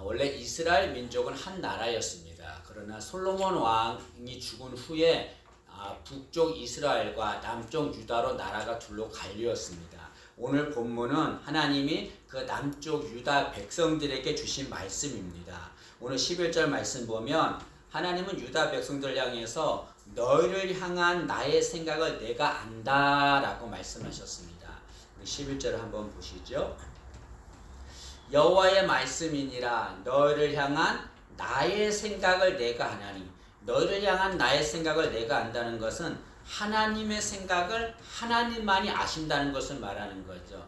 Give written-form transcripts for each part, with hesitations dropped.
원래 이스라엘 민족은 한 나라였습니다. 그러나 솔로몬 왕이 죽은 후에 북쪽 이스라엘과 남쪽 유다로 나라가 둘로 갈리었습니다. 오늘 본문은 하나님이 그 남쪽 유다 백성들에게 주신 말씀입니다. 오늘 11절 말씀 보면 하나님은 유다 백성들 향해서 너희를 향한 나의 생각을 내가 안다라고 말씀하셨습니다. 11절 한번 보시죠. 여호와의 말씀이니라 너희를 향한 나의 생각을 내가 하나니, 너희를 향한 나의 생각을 내가 안다는 것은 하나님의 생각을 하나님만이 아신다는 것을 말하는 거죠.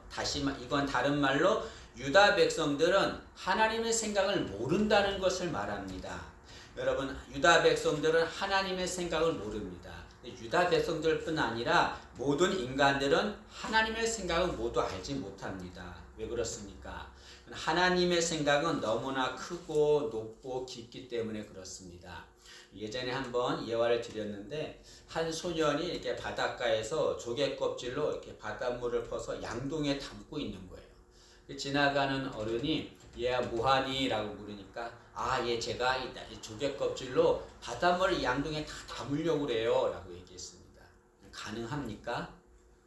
이건 다른 말로 유다 백성들은 하나님의 생각을 모른다는 것을 말합니다. 여러분, 유다 백성들은 하나님의 생각을 모릅니다. 유다 백성들뿐 아니라 모든 인간들은 하나님의 생각을 모두 알지 못합니다. 왜 그렇습니까? 하나님의 생각은 너무나 크고 높고 깊기 때문에 그렇습니다. 예전에 한번 예화를 드렸는데 한 소년이 이렇게 바닷가에서 조개 껍질로 이렇게 바닷물을 퍼서 양동이에 담고 있는 거예요. 지나가는 어른이 얘야 뭐하니?라고 물으니까 예 제가 이 조개 껍질로 바닷물을 양동이에 다 담으려고 그래요 라고 얘기했습니다. 가능합니까?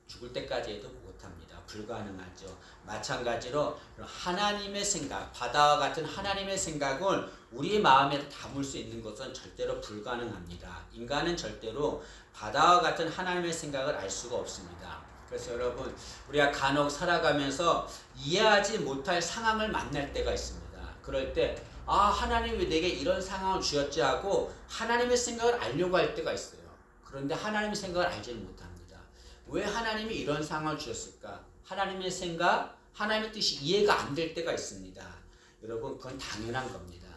죽을 때까지 해도 못합니다. 불가능하죠. 마찬가지로 하나님의 생각, 바다와 같은 하나님의 생각을 우리 마음에 담을 수 있는 것은 절대로 불가능합니다. 인간은 절대로 바다와 같은 하나님의 생각을 알 수가 없습니다. 그래서 여러분, 우리가 간혹 살아가면서 이해하지 못할 상황을 만날 때가 있습니다. 그럴 때 하나님이 왜 내게 이런 상황을 주셨지 하고 하나님의 생각을 알려고 할 때가 있어요. 그런데 하나님의 생각을 알지 못합니다. 왜 하나님이 이런 상황을 주셨을까? 하나님의 생각, 하나님의 뜻이 이해가 안 될 때가 있습니다. 여러분, 그건 당연한 겁니다.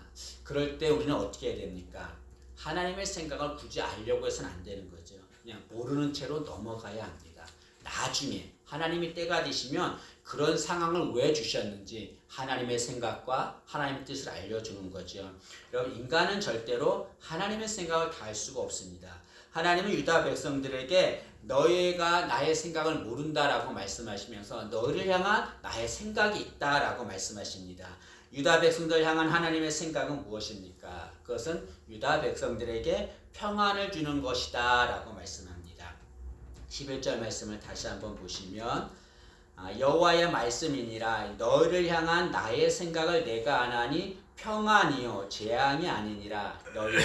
그럴 때 우리는 어떻게 해야 됩니까? 하나님의 생각을 굳이 알려고 해서는 안 되는 거죠. 그냥 모르는 채로 넘어가야 합니다. 나중에 하나님이 때가 되시면 그런 상황을 왜 주셨는지 하나님의 생각과 하나님의 뜻을 알려주는 거죠. 여러분, 인간은 절대로 하나님의 생각을 다 알 수가 없습니다. 하나님은 유다 백성들에게 너희가 나의 생각을 모른다라고 말씀하시면서 너희를 향한 나의 생각이 있다라고 말씀하십니다. 유다 백성들 향한 하나님의 생각은 무엇입니까? 그것은 유다 백성들에게 평안을 주는 것이다 라고 말씀합니다. 11절 말씀을 다시 한번 보시면 여호와의 말씀이니라 너희를 향한 나의 생각을 내가 아나니 평안이요 재앙이 아니니라 너희에게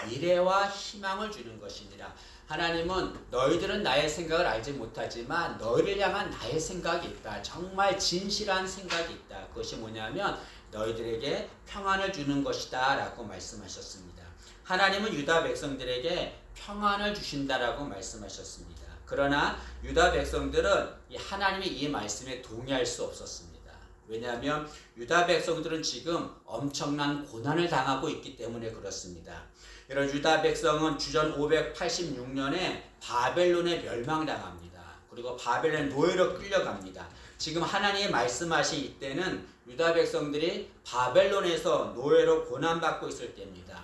미래와 희망을 주는 것이니라. 하나님은 너희들은 나의 생각을 알지 못하지만 너희를 향한 나의 생각이 있다. 정말 진실한 생각이 있다. 그것이 뭐냐면 너희들에게 평안을 주는 것이다 라고 말씀하셨습니다. 하나님은 유다 백성들에게 평안을 주신다라고 말씀하셨습니다. 그러나 유다 백성들은 하나님의 이 말씀에 동의할 수 없었습니다. 왜냐하면 유다 백성들은 지금 엄청난 고난을 당하고 있기 때문에 그렇습니다. 이런 유다 백성은 주전 586년에 바벨론에 멸망당합니다. 그리고 바벨론 노예로 끌려갑니다. 지금 하나님이 말씀하신 이때는 유다 백성들이 바벨론에서 노예로 고난받고 있을 때입니다.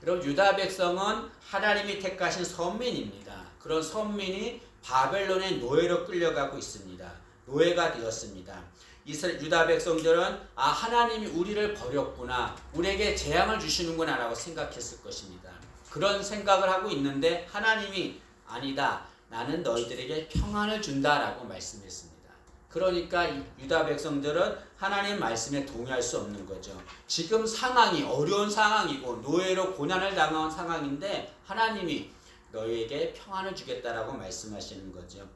여러분, 유다 백성은 하나님이 택하신 선민입니다. 그런 선민이 바벨론의 노예로 끌려가고 있습니다. 노예가 되었습니다. 유다 백성들은 하나님이 우리를 버렸구나, 우리에게 재앙을 주시는구나 라고 생각했을 것입니다. 그런 생각을 하고 있는데 하나님이 아니다, 나는 너희들에게 평안을 준다 라고 말씀했습니다. 그러니까 유다 백성들은 하나님 말씀에 동의할 수 없는 거죠. 지금 상황이 어려운 상황이고 노예로 고난을 당한 상황인데 하나님이 너희에게 평안을 주겠다라고 말씀하시는 거죠.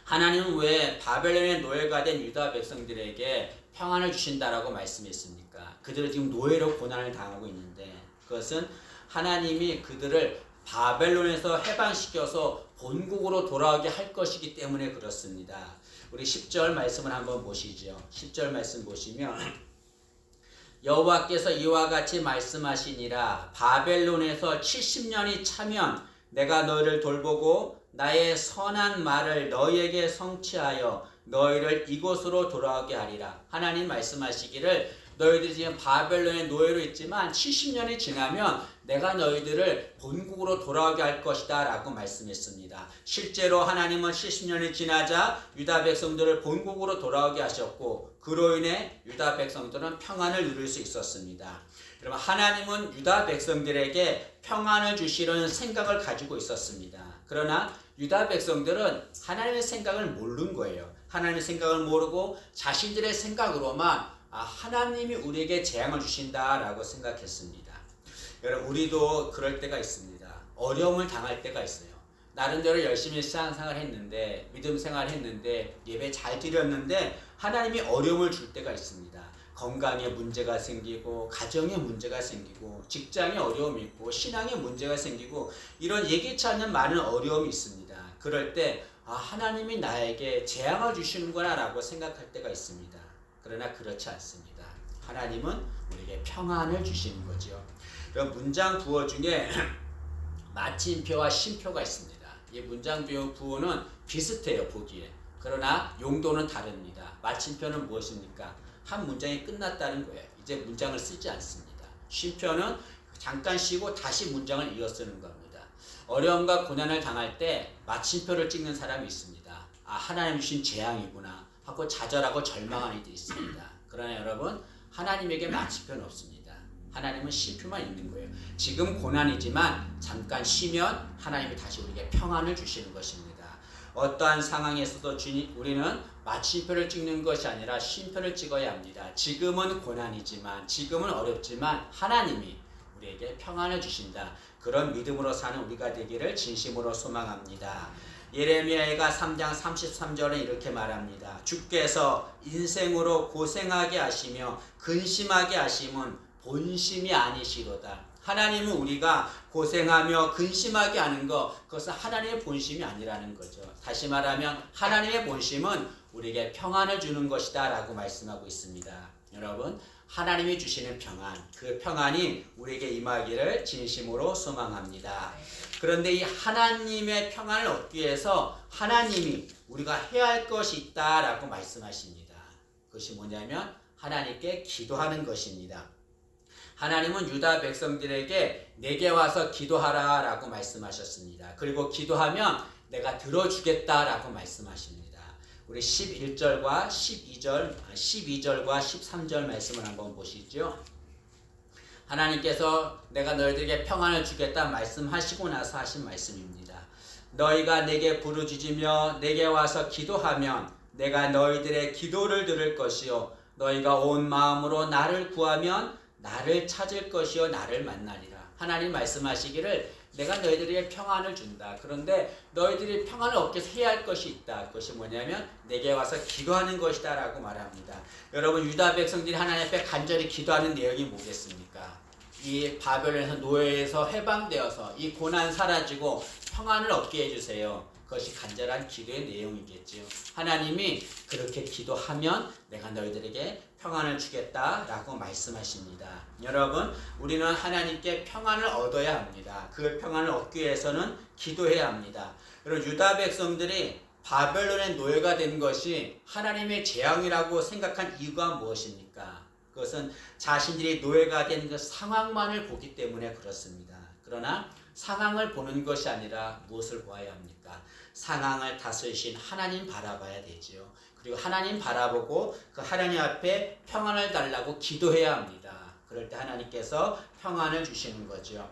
하나님은 왜 바벨론의 노예가 된 유다 백성들에게 평안을 주신다라고 말씀했습니까? 그들은 지금 노예로 고난을 당하고 있는데 그것은 하나님이 그들을 바벨론에서 해방시켜서 본국으로 돌아오게 할 것이기 때문에 그렇습니다. 우리 10절 말씀을 한번 보시죠. 10절 말씀 보시면 여호와께서 이와 같이 말씀하시니라 바벨론에서 70년이 차면 내가 너희를 돌보고 나의 선한 말을 너희에게 성취하여 너희를 이곳으로 돌아오게 하리라. 하나님 말씀하시기를 너희들이 지금 바벨론의 노예로 있지만 70년이 지나면 내가 너희들을 본국으로 돌아오게 할 것이다 라고 말씀했습니다. 실제로 하나님은 70년이 지나자 유다 백성들을 본국으로 돌아오게 하셨고 그로 인해 유다 백성들은 평안을 누릴 수 있었습니다. 여러분, 하나님은 유다 백성들에게 평안을 주시려는 생각을 가지고 있었습니다. 그러나 유다 백성들은 하나님의 생각을 모르는 거예요. 하나님의 생각을 모르고 자신들의 생각으로만 하나님이 우리에게 재앙을 주신다라고 생각했습니다. 여러분, 우리도 그럴 때가 있습니다. 어려움을 당할 때가 있어요. 나름대로 열심히 신앙생활 했는데, 믿음 생활 했는데, 예배 잘 드렸는데 하나님이 어려움을 줄 때가 있습니다. 건강에 문제가 생기고, 가정에 문제가 생기고, 직장에 어려움이 있고, 신앙에 문제가 생기고, 이런 예기치 않는 많은 어려움이 있습니다. 그럴 때 하나님이 나에게 재앙을 주시는구나 라고 생각할 때가 있습니다. 그러나 그렇지 않습니다. 하나님은 우리에게 평안을 주시는 거죠. 문장 부호 중에 마침표와 쉼표가 있습니다. 이 문장 부호는 비슷해요, 보기에. 그러나 용도는 다릅니다. 마침표는 무엇입니까? 한 문장이 끝났다는 거예요. 이제 문장을 쓰지 않습니다. 쉼표는 잠깐 쉬고 다시 문장을 이어 쓰는 겁니다. 어려움과 고난을 당할 때 마침표를 찍는 사람이 있습니다. 하나님 주신 재앙이구나 하고 좌절하고 절망하는 이들이 있습니다. 그러나 여러분, 하나님에게 마침표는 없습니다. 하나님은 쉼표만 있는 거예요. 지금 고난이지만 잠깐 쉬면 하나님이 다시 우리에게 평안을 주시는 것입니다. 어떠한 상황에서도 우리는 마침표를 찍는 것이 아니라 쉼표를 찍어야 합니다. 지금은 고난이지만, 지금은 어렵지만 하나님이 우리에게 평안을 주신다. 그런 믿음으로 사는 우리가 되기를 진심으로 소망합니다. 예레미야가 3장 33절에 이렇게 말합니다. 주께서 인생으로 고생하게 하시며 근심하게 하심은 본심이 아니시로다. 하나님은 우리가 고생하며 근심하게 하는 것, 그것은 하나님의 본심이 아니라는 거죠. 다시 말하면 하나님의 본심은 우리에게 평안을 주는 것이다 라고 말씀하고 있습니다. 여러분, 하나님이 주시는 평안, 그 평안이 우리에게 임하기를 진심으로 소망합니다. 그런데 이 하나님의 평안을 얻기 위해서 하나님이 우리가 해야 할 것이 있다라고 말씀하십니다. 그것이 뭐냐면 하나님께 기도하는 것입니다. 하나님은 유다 백성들에게 내게 와서 기도하라 라고 말씀하셨습니다. 그리고 기도하면 내가 들어주겠다 라고 말씀하십니다. 우리 11절과 12절과 13절 말씀을 한번 보시죠. 하나님께서 내가 너희들에게 평안을 주겠다 말씀하시고 나서 하신 말씀입니다. 너희가 내게 부르짖으며 내게 와서 기도하면 내가 너희들의 기도를 들을 것이요 너희가 온 마음으로 나를 구하면 나를 찾을 것이요 나를 만나리라. 하나님 말씀하시기를 내가 너희들에게 평안을 준다. 그런데 너희들이 평안을 얻기 위해서 해야 할 것이 있다. 그것이 뭐냐면 내게 와서 기도하는 것이다 라고 말합니다. 여러분, 유다 백성들이 하나님 앞에 간절히 기도하는 내용이 뭐겠습니까? 이 바벨론에서 노예에서 해방되어서 이 고난 사라지고 평안을 얻게 해주세요. 그것이 간절한 기도의 내용이겠죠. 하나님이 그렇게 기도하면 내가 너희들에게 평안을 주겠다라고 말씀하십니다. 여러분, 우리는 하나님께 평안을 얻어야 합니다. 그 평안을 얻기 위해서는 기도해야 합니다. 여러분, 유다 백성들이 바벨론의 노예가 된 것이 하나님의 재앙이라고 생각한 이유가 무엇입니까? 그것은 자신들이 노예가 된 그 상황만을 보기 때문에 그렇습니다. 그러나 상황을 보는 것이 아니라 무엇을 보아야 합니까? 상황을 다스리신 하나님 바라봐야 되지요. 그리고 하나님 바라보고 그 하나님 앞에 평안을 달라고 기도해야 합니다. 그럴 때 하나님께서 평안을 주시는 거죠.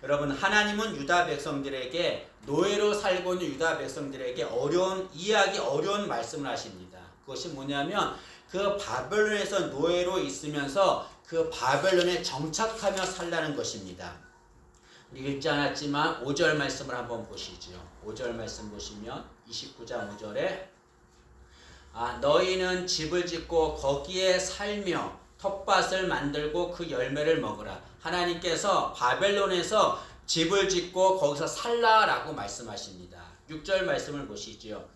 여러분, 하나님은 유다 백성들에게 노예로 살고 있는 유다 백성들에게 어려운 말씀을 하십니다. 그것이 뭐냐면 그 바벨론에서 노예로 있으면서 그 바벨론에 정착하며 살라는 것입니다. 읽지 않았지만 5절 말씀을 한번 보시죠. 5절 말씀 보시면 29장 5절에 너희는 집을 짓고 거기에 살며 텃밭을 만들고 그 열매를 먹으라. 하나님께서 바벨론에서 집을 짓고 거기서 살라라고 말씀하십니다. 6절 말씀을 보시죠.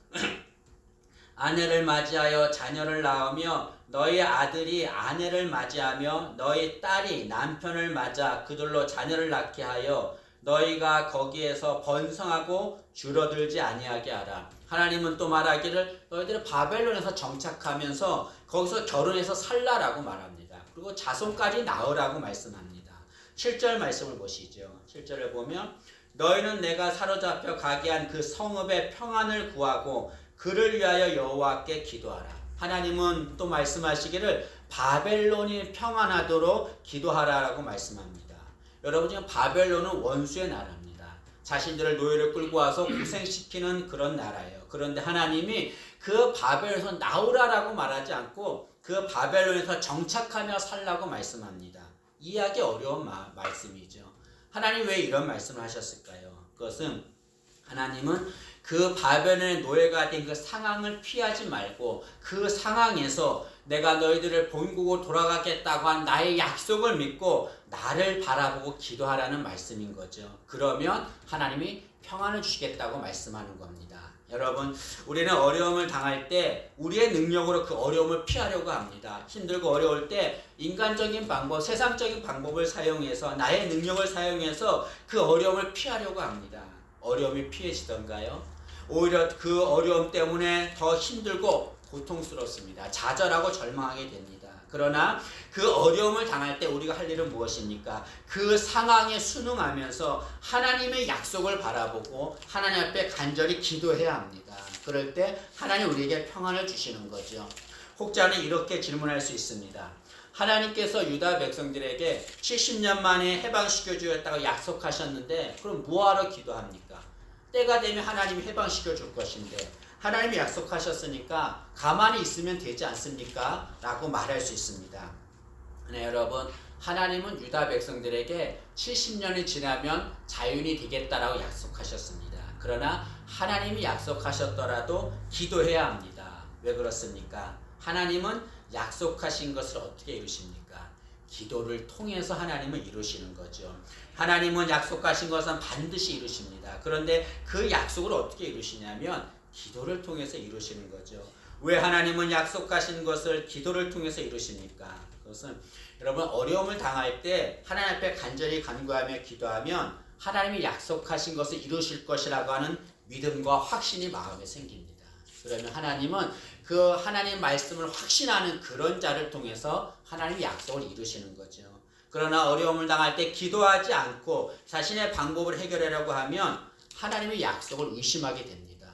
아내를 맞이하여 자녀를 낳으며 너희 아들이 아내를 맞이하며 너희 딸이 남편을 맞아 그들로 자녀를 낳게 하여 너희가 거기에서 번성하고 줄어들지 아니하게 하라. 하나님은 또 말하기를 너희들은 바벨론에서 정착하면서 거기서 결혼해서 살라라고 말합니다. 그리고 자손까지 낳으라고 말씀합니다. 7절 말씀을 보시죠. 7절을 보면 너희는 내가 사로잡혀 가게 한 그 성읍의 평안을 구하고 그를 위하여 여호와께 기도하라. 하나님은 또 말씀하시기를 바벨론이 평안하도록 기도하라라고 말씀합니다. 여러분, 지금 바벨론은 원수의 나라입니다. 자신들을 노예를 끌고 와서 고생시키는 그런 나라예요. 그런데 하나님이 그 바벨론에서 나오라라고 말하지 않고 그 바벨론에서 정착하며 살라고 말씀합니다. 이해하기 어려운 말씀이죠. 하나님 왜 이런 말씀을 하셨을까요? 그것은 하나님은 그 바벨론의 노예가 된 그 상황을 피하지 말고 그 상황에서 내가 너희들을 본국으로 돌아가겠다고 한 나의 약속을 믿고 나를 바라보고 기도하라는 말씀인 거죠. 그러면 하나님이 평안을 주시겠다고 말씀하는 겁니다. 여러분, 우리는 어려움을 당할 때 우리의 능력으로 그 어려움을 피하려고 합니다. 힘들고 어려울 때 인간적인 방법, 세상적인 방법을 사용해서 나의 능력을 사용해서 그 어려움을 피하려고 합니다. 어려움이 피해지던가요? 오히려 그 어려움 때문에 더 힘들고 고통스럽습니다. 좌절하고 절망하게 됩니다. 그러나 그 어려움을 당할 때 우리가 할 일은 무엇입니까? 그 상황에 순응하면서 하나님의 약속을 바라보고 하나님 앞에 간절히 기도해야 합니다. 그럴 때 하나님 우리에게 평안을 주시는 거죠. 혹자는 이렇게 질문할 수 있습니다. 하나님께서 유다 백성들에게 70년 만에 해방시켜 주겠다고 약속하셨는데 그럼 뭐하러 기도합니까? 때가 되면 하나님이 해방시켜 줄 것인데 하나님이 약속하셨으니까 가만히 있으면 되지 않습니까? 라고 말할 수 있습니다. 네, 여러분, 하나님은 유다 백성들에게 70년이 지나면 자유인이 되겠다라고 약속하셨습니다. 그러나 하나님이 약속하셨더라도 기도해야 합니다. 왜 그렇습니까? 하나님은 약속하신 것을 어떻게 이루십니까? 기도를 통해서 하나님은 이루시는 거죠. 하나님은 약속하신 것은 반드시 이루십니다. 그런데 그 약속을 어떻게 이루시냐면 기도를 통해서 이루시는 거죠. 왜 하나님은 약속하신 것을 기도를 통해서 이루십니까? 그것은 여러분, 어려움을 당할 때 하나님 앞에 간절히 간구하며 기도하면 하나님이 약속하신 것을 이루실 것이라고 하는 믿음과 확신이 마음에 생깁니다. 그러면 하나님은 그 하나님 말씀을 확신하는 그런 자를 통해서 하나님이 약속을 이루시는 거죠. 그러나 어려움을 당할 때 기도하지 않고 자신의 방법을 해결하려고 하면 하나님의 약속을 의심하게 됩니다.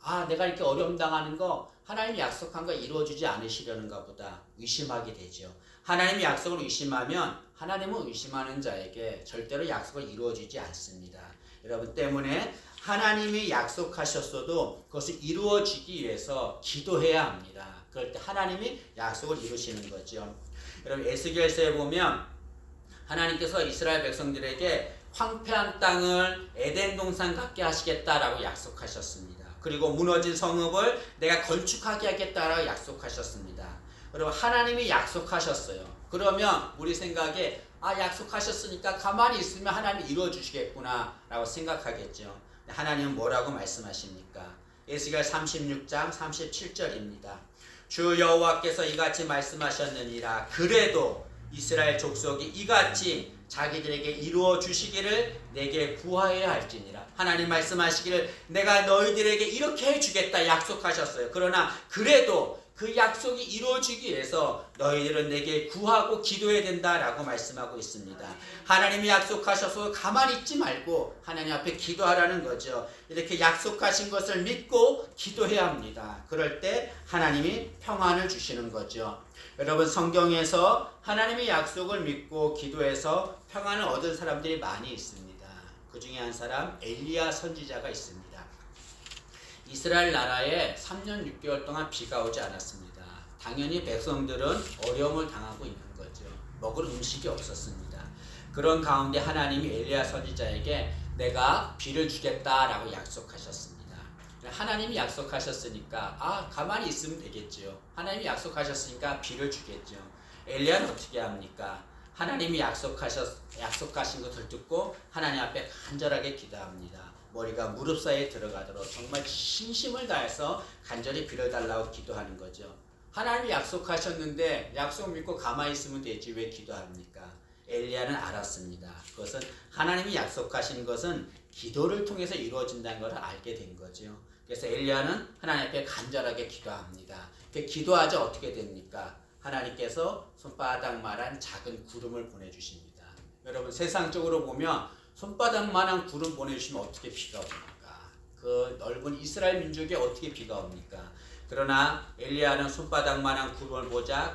아, 내가 이렇게 어려움 당하는 거 하나님이 약속한 거 이루어주지 않으시려는가 보다 의심하게 되죠. 하나님의 약속을 의심하면 하나님은 의심하는 자에게 절대로 약속을 이루어주지 않습니다. 여러분, 때문에 하나님이 약속하셨어도 그것을 이루어지기 위해서 기도해야 합니다. 그럴 때 하나님이 약속을 이루시는 거죠. 여러분, 에스겔서에 보면 하나님께서 이스라엘 백성들에게 황폐한 땅을 에덴 동산 같게 하시겠다라고 약속하셨습니다. 그리고 무너진 성읍을 내가 건축하게 하겠다라고 약속하셨습니다. 여러분, 하나님이 약속하셨어요. 그러면 우리 생각에 약속하셨으니까 가만히 있으면 하나님이 이루어주시겠구나 라고 생각하겠죠. 하나님은 뭐라고 말씀하십니까? 에스겔 36장 37절입니다. 주 여호와께서 이같이 말씀하셨느니라. 그래도 이스라엘 족속이 이같이 자기들에게 이루어 주시기를 내게 구하여야 할지니라. 하나님 말씀하시기를 내가 너희들에게 이렇게 해주겠다 약속하셨어요. 그러나 그래도 그 약속이 이루어지기 위해서 너희들은 내게 구하고 기도해야 된다라고 말씀하고 있습니다. 하나님이 약속하셔서 가만히 있지 말고 하나님 앞에 기도하라는 거죠. 이렇게 약속하신 것을 믿고 기도해야 합니다. 그럴 때 하나님이 평안을 주시는 거죠. 여러분, 성경에서 하나님의 약속을 믿고 기도해서 평안을 얻은 사람들이 많이 있습니다. 그 중에 한 사람 엘리야 선지자가 있습니다. 이스라엘 나라에 3년 6개월 동안 비가 오지 않았습니다. 당연히 백성들은 어려움을 당하고 있는 거죠. 먹을 음식이 없었습니다. 그런 가운데 하나님이 엘리야 선지자에게 내가 비를 주겠다라고 약속하셨습니다. 하나님이 약속하셨으니까 가만히 있으면 되겠죠. 하나님이 약속하셨으니까 비를 주겠죠. 엘리야는 어떻게 합니까? 하나님이 약속하신 것을 듣고 하나님 앞에 간절하게 기도합니다. 머리가 무릎 사이에 들어가도록 정말 신심을 다해서 간절히 비를 달라고 기도하는 거죠. 하나님이 약속하셨는데 약속 믿고 가만히 있으면 되지 왜 기도합니까? 엘리야는 알았습니다. 그것은 하나님이 약속하신 것은 기도를 통해서 이루어진다는 것을 알게 된 거죠. 그래서 엘리야는 하나님 앞에 간절하게 기도합니다. 기도하자 어떻게 됩니까? 하나님께서 손바닥만한 작은 구름을 보내주십니다. 여러분 세상적으로 보면 손바닥만한 구름 보내주시면 어떻게 비가 옵니까? 그 넓은 이스라엘 민족에 어떻게 비가 옵니까? 그러나 엘리야는 손바닥만한 구름을 보자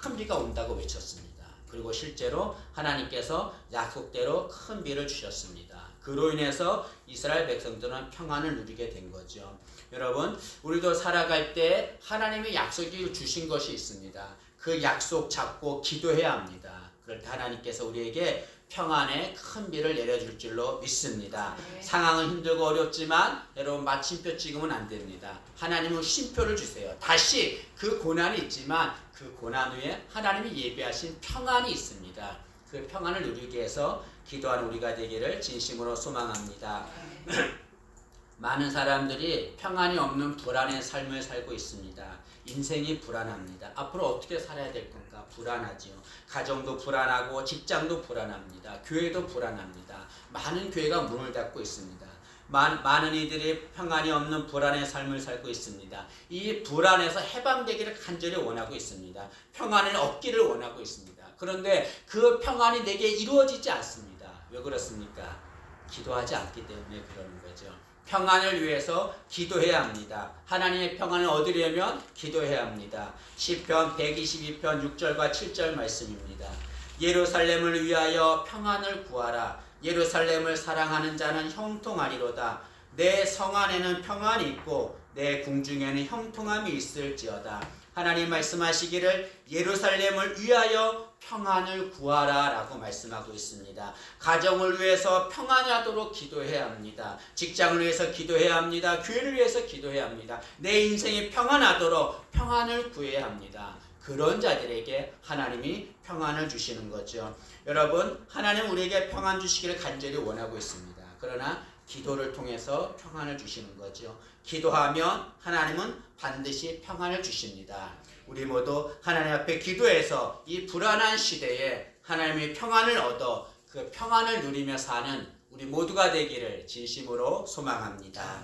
큰 비가 온다고 외쳤습니다. 그리고 실제로 하나님께서 약속대로 큰 비를 주셨습니다. 그로 인해서 이스라엘 백성들은 평안을 누리게 된 거죠. 여러분, 우리도 살아갈 때 하나님의 약속이 주신 것이 있습니다. 그 약속 잡고 기도해야 합니다. 그럴 때 하나님께서 우리에게 평안의 큰 비를 내려줄 줄로 믿습니다. 네. 상황은 힘들고 어렵지만 여러분 마침표 찍으면 안 됩니다. 하나님은 쉼표를 주세요. 다시 그 고난이 있지만 그 고난 후에 하나님이 예비하신 평안이 있습니다. 그 평안을 누리기 위해서 기도하는 우리가 되기를 진심으로 소망합니다. 많은 사람들이 평안이 없는 불안의 삶을 살고 있습니다. 인생이 불안합니다. 앞으로 어떻게 살아야 될 건가 불안하지요. 가정도 불안하고 직장도 불안합니다. 교회도 불안합니다. 많은 교회가 문을 닫고 있습니다. 많은 이들이 평안이 없는 불안의 삶을 살고 있습니다. 이 불안에서 해방되기를 간절히 원하고 있습니다. 평안을 얻기를 원하고 있습니다. 그런데 그 평안이 내게 이루어지지 않습니다. 왜 그렇습니까? 기도하지 않기 때문에 그러는 거죠. 평안을 위해서 기도해야 합니다. 하나님의 평안을 얻으려면 기도해야 합니다. 시편 122편 6절과 7절 말씀입니다. 예루살렘을 위하여 평안을 구하라. 예루살렘을 사랑하는 자는 형통하리로다. 내 성 안에는 평안이 있고 내 궁중에는 형통함이 있을지어다. 하나님 말씀하시기를 예루살렘을 위하여 평안을 구하라 라고 말씀하고 있습니다. 가정을 위해서 평안하도록 기도해야 합니다. 직장을 위해서 기도해야 합니다. 교회를 위해서 기도해야 합니다. 내 인생이 평안하도록 평안을 구해야 합니다. 그런 자들에게 하나님이 평안을 주시는 거죠. 여러분, 하나님 우리에게 평안 주시기를 간절히 원하고 있습니다. 그러나 기도를 통해서 평안을 주시는 거죠. 기도하면 하나님은 반드시 평안을 주십니다. 우리 모두 하나님 앞에 기도해서 이 불안한 시대에 하나님의 평안을 얻어 그 평안을 누리며 사는 우리 모두가 되기를 진심으로 소망합니다.